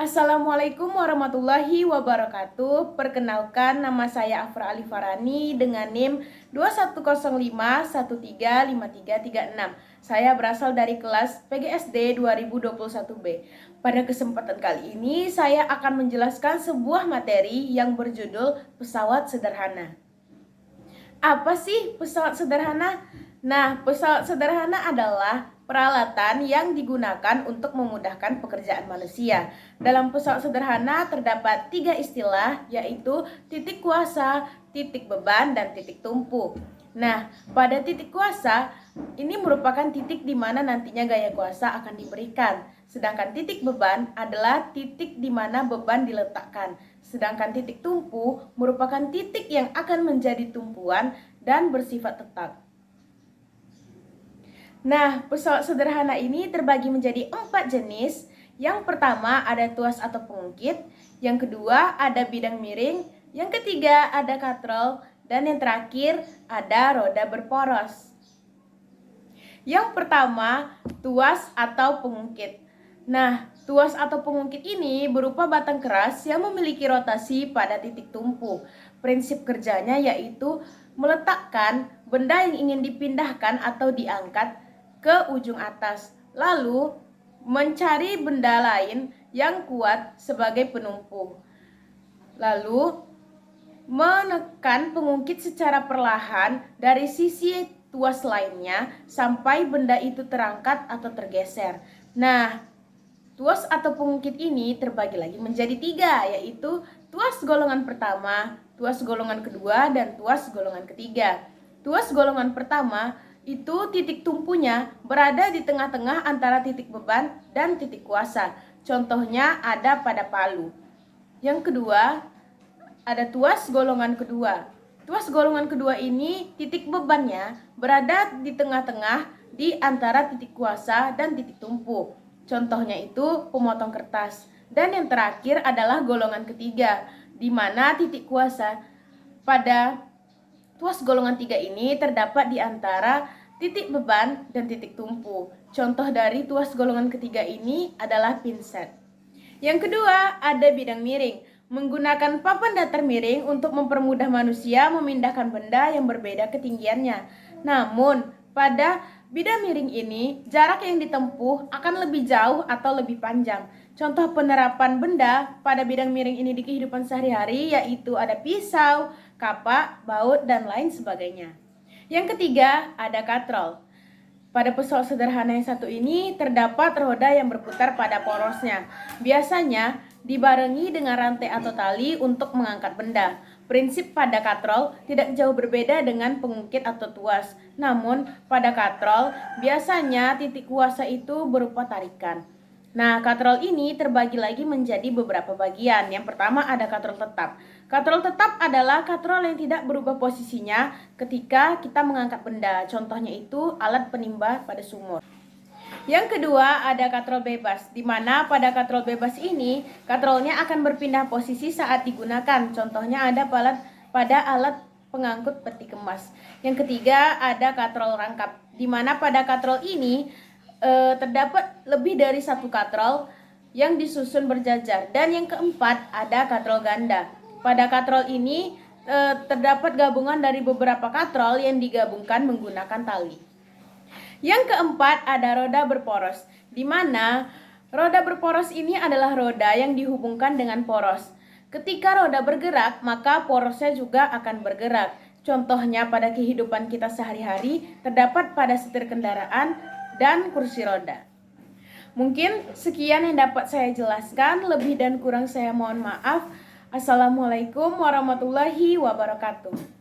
Assalamualaikum warahmatullahi wabarakatuh. Perkenalkan, nama saya Afra Ali Farani dengan NIM 2105135336. Saya berasal dari kelas PGSD 2021B. Pada kesempatan kali ini saya akan menjelaskan sebuah materi yang berjudul pesawat sederhana. Apa sih pesawat sederhana? Nah, pesawat sederhana adalah peralatan yang digunakan untuk memudahkan pekerjaan manusia. Dalam pesawat sederhana terdapat 3 istilah, yaitu titik kuasa, titik beban, dan titik tumpu. Nah, pada titik kuasa, ini merupakan titik di mana nantinya gaya kuasa akan diberikan. Sedangkan titik beban adalah titik di mana beban diletakkan. Sedangkan titik tumpu merupakan titik yang akan menjadi tumpuan dan bersifat tetap. Nah, pesawat sederhana ini terbagi menjadi 4 jenis. Yang pertama ada tuas atau pengungkit, yang kedua ada bidang miring, yang ketiga ada katrol, dan yang terakhir ada roda berporos. Yang pertama, tuas atau pengungkit. Nah, tuas atau pengungkit ini berupa batang keras yang memiliki rotasi pada titik tumpu. Prinsip kerjanya yaitu meletakkan benda yang ingin dipindahkan atau diangkat ke ujung atas, lalu mencari benda lain yang kuat sebagai penumpu, lalu menekan pengungkit secara perlahan dari sisi tuas lainnya sampai benda itu terangkat atau tergeser. Nah, tuas atau pengungkit ini terbagi lagi menjadi 3, yaitu tuas golongan pertama, tuas golongan kedua, dan tuas golongan ketiga. Tuas golongan pertama itu titik tumpunya berada di tengah-tengah antara titik beban dan titik kuasa. Contohnya ada pada palu. Yang kedua, ada tuas golongan kedua. Tuas golongan kedua ini titik bebannya berada di tengah-tengah di antara titik kuasa dan titik tumpu. Contohnya itu pemotong kertas. Dan yang terakhir adalah golongan ketiga, di mana titik kuasa pada tuas golongan 3 ini terdapat di antara titik beban dan titik tumpu. Contoh dari tuas golongan ketiga ini adalah pinset. Yang kedua, ada bidang miring. Menggunakan papan datar miring untuk mempermudah manusia memindahkan benda yang berbeda ketinggiannya. Namun, pada bidang miring ini, jarak yang ditempuh akan lebih jauh atau lebih panjang. Contoh penerapan benda pada bidang miring ini di kehidupan sehari-hari yaitu ada pisau, kapak, baut, dan lain sebagainya. Yang ketiga, ada katrol. Pada pesawat sederhana yang satu ini terdapat roda yang berputar pada porosnya. Biasanya dibarengi dengan rantai atau tali untuk mengangkat benda. Prinsip pada katrol tidak jauh berbeda dengan pengungkit atau tuas. Namun pada katrol biasanya titik kuasa itu berupa tarikan. Nah, katrol ini terbagi lagi menjadi beberapa bagian. Yang pertama ada katrol tetap. Katrol tetap adalah katrol yang tidak berubah posisinya ketika kita mengangkat benda. Contohnya itu alat penimba pada sumur. Yang kedua ada katrol bebas, di mana pada katrol bebas ini katrolnya akan berpindah posisi saat digunakan. Contohnya ada pada alat pengangkut peti kemas. Yang ketiga ada katrol rangkap, di mana pada katrol ini terdapat lebih dari satu katrol yang disusun berjajar. Dan yang keempat ada katrol ganda. Pada katrol ini terdapat gabungan dari beberapa katrol yang digabungkan menggunakan tali. Yang keempat ada roda berporos, di mana roda berporos ini adalah roda yang dihubungkan dengan poros. Ketika roda bergerak, maka porosnya juga akan bergerak. Contohnya pada kehidupan kita sehari-hari terdapat pada setir kendaraan dan kursi roda. Mungkin sekian yang dapat saya jelaskan, lebih dan kurang saya mohon maaf. Assalamualaikum warahmatullahi wabarakatuh.